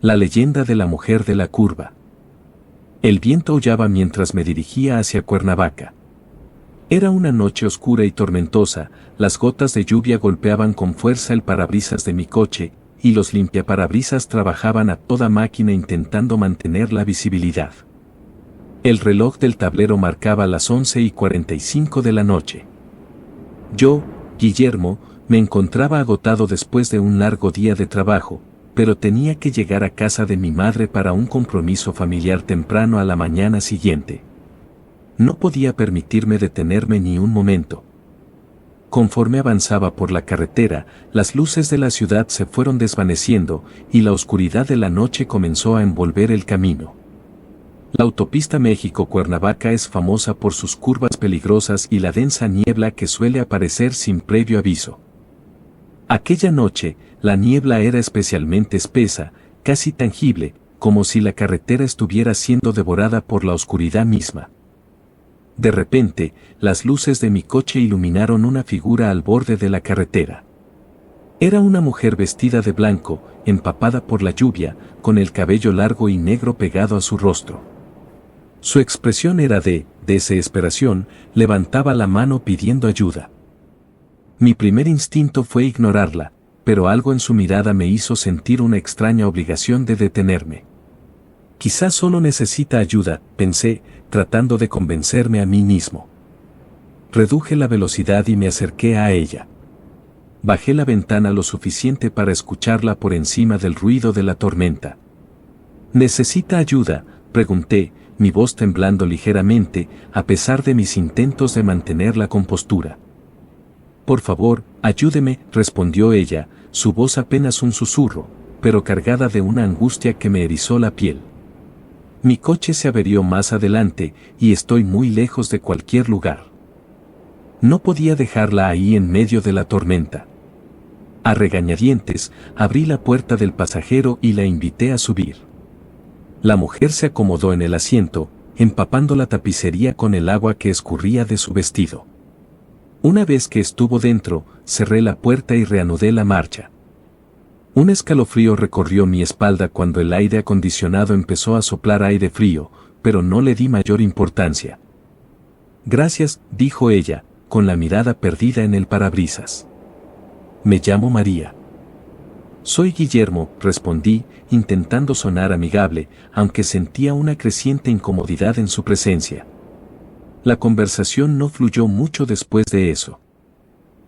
La leyenda de la mujer de la curva. El viento aullaba mientras me dirigía hacia Cuernavaca. Era una noche oscura y tormentosa, las gotas de lluvia golpeaban con fuerza el parabrisas de mi coche, y los limpiaparabrisas trabajaban a toda máquina intentando mantener la visibilidad. El reloj del tablero marcaba las 11:45 de la noche. Yo, Guillermo, me encontraba agotado después de un largo día de trabajo, pero tenía que llegar a casa de mi madre para un compromiso familiar temprano a la mañana siguiente. No podía permitirme detenerme ni un momento. Conforme avanzaba por la carretera, las luces de la ciudad se fueron desvaneciendo y la oscuridad de la noche comenzó a envolver el camino. La autopista México-Cuernavaca es famosa por sus curvas peligrosas y la densa niebla que suele aparecer sin previo aviso. Aquella noche, la niebla era especialmente espesa, casi tangible, como si la carretera estuviera siendo devorada por la oscuridad misma. De repente, las luces de mi coche iluminaron una figura al borde de la carretera. Era una mujer vestida de blanco, empapada por la lluvia, con el cabello largo y negro pegado a su rostro. Su expresión era de desesperación, levantaba la mano pidiendo ayuda. Mi primer instinto fue ignorarla, pero algo en su mirada me hizo sentir una extraña obligación de detenerme. Quizás solo necesita ayuda, pensé, tratando de convencerme a mí mismo. Reduje la velocidad y me acerqué a ella. Bajé la ventana lo suficiente para escucharla por encima del ruido de la tormenta. ¿Necesita ayuda?, pregunté, mi voz temblando ligeramente, a pesar de mis intentos de mantener la compostura. Por favor, ayúdeme, respondió ella, su voz apenas un susurro, pero cargada de una angustia que me erizó la piel. Mi coche se averió más adelante, y estoy muy lejos de cualquier lugar. No podía dejarla ahí en medio de la tormenta. A regañadientes, abrí la puerta del pasajero y la invité a subir. La mujer se acomodó en el asiento, empapando la tapicería con el agua que escurría de su vestido. Una vez que estuvo dentro, cerré la puerta y reanudé la marcha. Un escalofrío recorrió mi espalda cuando el aire acondicionado empezó a soplar aire frío, pero no le di mayor importancia. Gracias, dijo ella, con la mirada perdida en el parabrisas. Me llamo María. Soy Guillermo, respondí, intentando sonar amigable, aunque sentía una creciente incomodidad en su presencia. La conversación no fluyó mucho después de eso.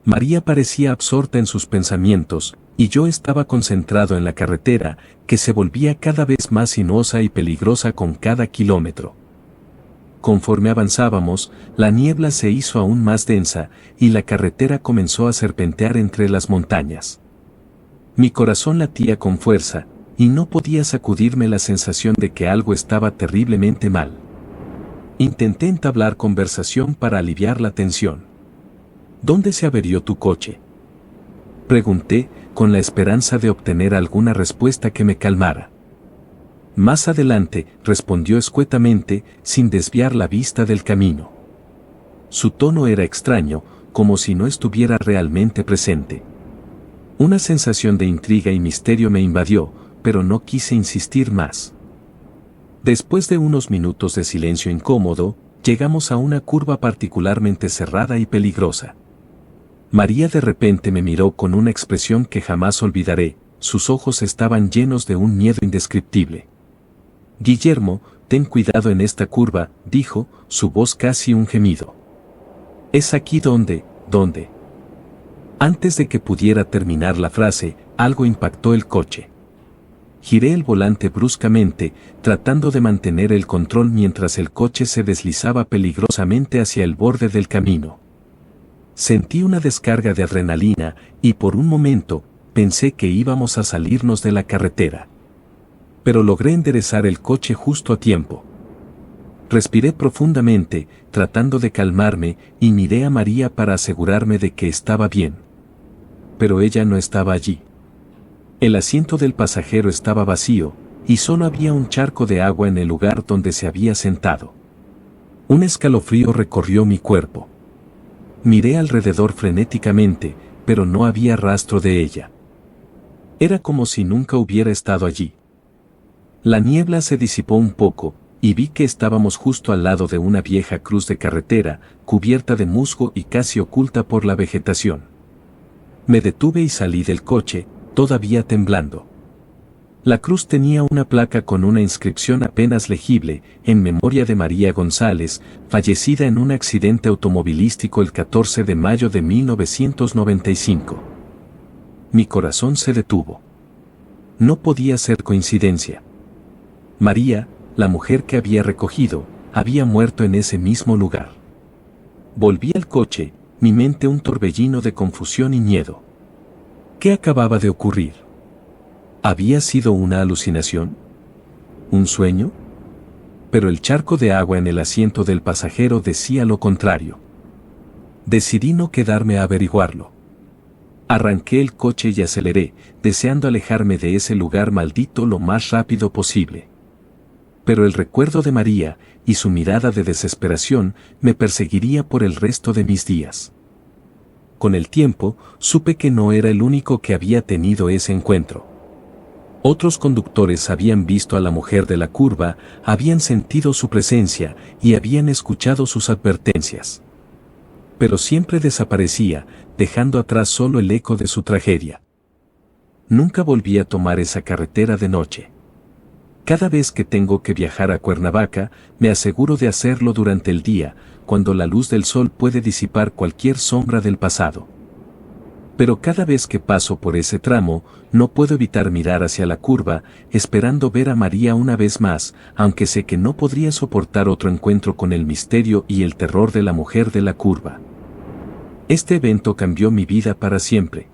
María parecía absorta en sus pensamientos, y yo estaba concentrado en la carretera, que se volvía cada vez más sinuosa y peligrosa con cada kilómetro. Conforme avanzábamos, la niebla se hizo aún más densa, y la carretera comenzó a serpentear entre las montañas. Mi corazón latía con fuerza, y no podía sacudirme la sensación de que algo estaba terriblemente mal. Intenté entablar conversación para aliviar la tensión. ¿Dónde se averió tu coche?, pregunté, con la esperanza de obtener alguna respuesta que me calmara. Más adelante, respondió escuetamente, sin desviar la vista del camino. Su tono era extraño, como si no estuviera realmente presente. Una sensación de intriga y misterio me invadió, pero no quise insistir más. Después de unos minutos de silencio incómodo, llegamos a una curva particularmente cerrada y peligrosa. María de repente me miró con una expresión que jamás olvidaré, sus ojos estaban llenos de un miedo indescriptible. Guillermo, ten cuidado en esta curva, dijo, su voz casi un gemido. Es aquí donde. Antes de que pudiera terminar la frase, algo impactó el coche. Giré el volante bruscamente, tratando de mantener el control mientras el coche se deslizaba peligrosamente hacia el borde del camino. Sentí una descarga de adrenalina, y por un momento, pensé que íbamos a salirnos de la carretera. Pero logré enderezar el coche justo a tiempo. Respiré profundamente, tratando de calmarme, y miré a María para asegurarme de que estaba bien. Pero ella no estaba allí. El asiento del pasajero estaba vacío, y solo había un charco de agua en el lugar donde se había sentado. Un escalofrío recorrió mi cuerpo. Miré alrededor frenéticamente, pero no había rastro de ella. Era como si nunca hubiera estado allí. La niebla se disipó un poco, y vi que estábamos justo al lado de una vieja cruz de carretera, cubierta de musgo y casi oculta por la vegetación. Me detuve y salí del coche, todavía temblando. La cruz tenía una placa con una inscripción apenas legible, en memoria de María González, fallecida en un accidente automovilístico el 14 de mayo de 1995. Mi corazón se detuvo. No podía ser coincidencia. María, la mujer que había recogido, había muerto en ese mismo lugar. Volví al coche, mi mente un torbellino de confusión y miedo. ¿Qué acababa de ocurrir? ¿Había sido una alucinación? ¿Un sueño? Pero el charco de agua en el asiento del pasajero decía lo contrario. Decidí no quedarme a averiguarlo. Arranqué el coche y aceleré, deseando alejarme de ese lugar maldito lo más rápido posible. Pero el recuerdo de María, y su mirada de desesperación, me perseguiría por el resto de mis días. Con el tiempo, supe que no era el único que había tenido ese encuentro. Otros conductores habían visto a la mujer de la curva, habían sentido su presencia y habían escuchado sus advertencias. Pero siempre desaparecía, dejando atrás solo el eco de su tragedia. Nunca volví a tomar esa carretera de noche. Cada vez que tengo que viajar a Cuernavaca, me aseguro de hacerlo durante el día, cuando la luz del sol puede disipar cualquier sombra del pasado. Pero cada vez que paso por ese tramo, no puedo evitar mirar hacia la curva, esperando ver a María una vez más, aunque sé que no podría soportar otro encuentro con el misterio y el terror de la mujer de la curva. Este evento cambió mi vida para siempre.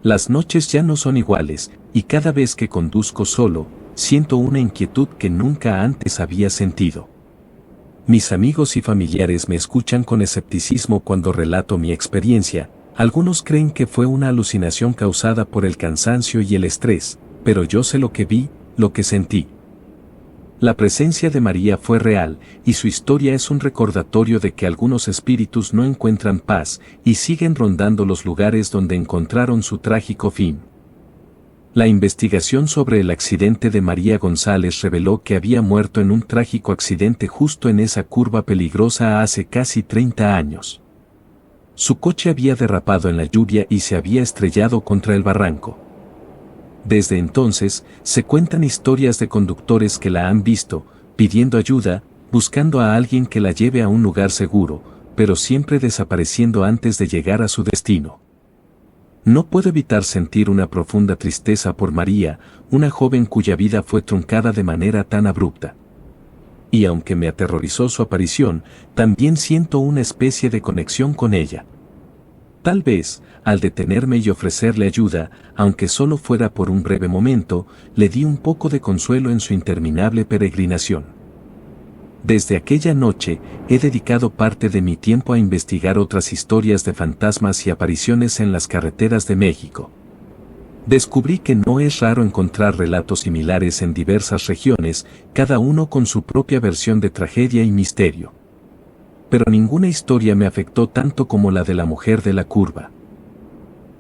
Las noches ya no son iguales, y cada vez que conduzco solo, siento una inquietud que nunca antes había sentido. Mis amigos y familiares me escuchan con escepticismo cuando relato mi experiencia. Algunos creen que fue una alucinación causada por el cansancio y el estrés, pero yo sé lo que vi, lo que sentí. La presencia de María fue real, y su historia es un recordatorio de que algunos espíritus no encuentran paz y siguen rondando los lugares donde encontraron su trágico fin. La investigación sobre el accidente de María González reveló que había muerto en un trágico accidente justo en esa curva peligrosa hace casi 30 años. Su coche había derrapado en la lluvia y se había estrellado contra el barranco. Desde entonces, se cuentan historias de conductores que la han visto, pidiendo ayuda, buscando a alguien que la lleve a un lugar seguro, pero siempre desapareciendo antes de llegar a su destino. No puedo evitar sentir una profunda tristeza por María, una joven cuya vida fue truncada de manera tan abrupta. Y aunque me aterrorizó su aparición, también siento una especie de conexión con ella. Tal vez, al detenerme y ofrecerle ayuda, aunque solo fuera por un breve momento, le di un poco de consuelo en su interminable peregrinación. Desde aquella noche, he dedicado parte de mi tiempo a investigar otras historias de fantasmas y apariciones en las carreteras de México. Descubrí que no es raro encontrar relatos similares en diversas regiones, cada uno con su propia versión de tragedia y misterio. Pero ninguna historia me afectó tanto como la de la mujer de la curva.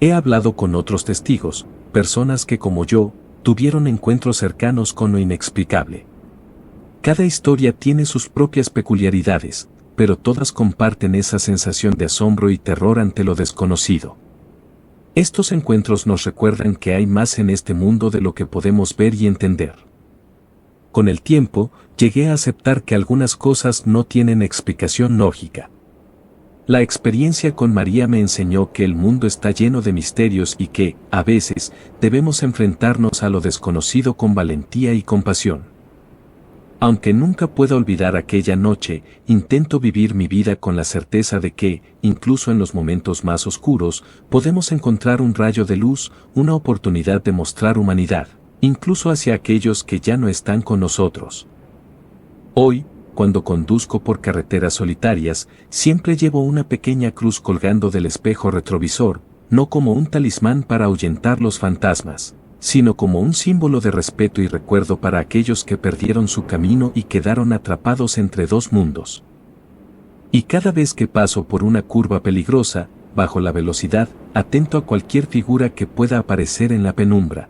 He hablado con otros testigos, personas que como yo, tuvieron encuentros cercanos con lo inexplicable. Cada historia tiene sus propias peculiaridades, pero todas comparten esa sensación de asombro y terror ante lo desconocido. Estos encuentros nos recuerdan que hay más en este mundo de lo que podemos ver y entender. Con el tiempo, llegué a aceptar que algunas cosas no tienen explicación lógica. La experiencia con María me enseñó que el mundo está lleno de misterios y que, a veces, debemos enfrentarnos a lo desconocido con valentía y compasión. Aunque nunca pueda olvidar aquella noche, intento vivir mi vida con la certeza de que, incluso en los momentos más oscuros, podemos encontrar un rayo de luz, una oportunidad de mostrar humanidad, incluso hacia aquellos que ya no están con nosotros. Hoy, cuando conduzco por carreteras solitarias, siempre llevo una pequeña cruz colgando del espejo retrovisor, no como un talismán para ahuyentar los fantasmas, sino como un símbolo de respeto y recuerdo para aquellos que perdieron su camino y quedaron atrapados entre dos mundos. Y cada vez que paso por una curva peligrosa, bajo la velocidad, atento a cualquier figura que pueda aparecer en la penumbra.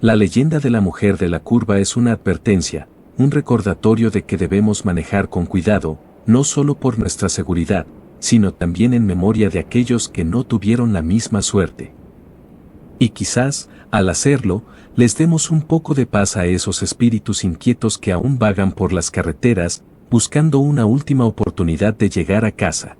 La leyenda de la mujer de la curva es una advertencia, un recordatorio de que debemos manejar con cuidado, no solo por nuestra seguridad, sino también en memoria de aquellos que no tuvieron la misma suerte. Y quizás, al hacerlo, les demos un poco de paz a esos espíritus inquietos que aún vagan por las carreteras, buscando una última oportunidad de llegar a casa.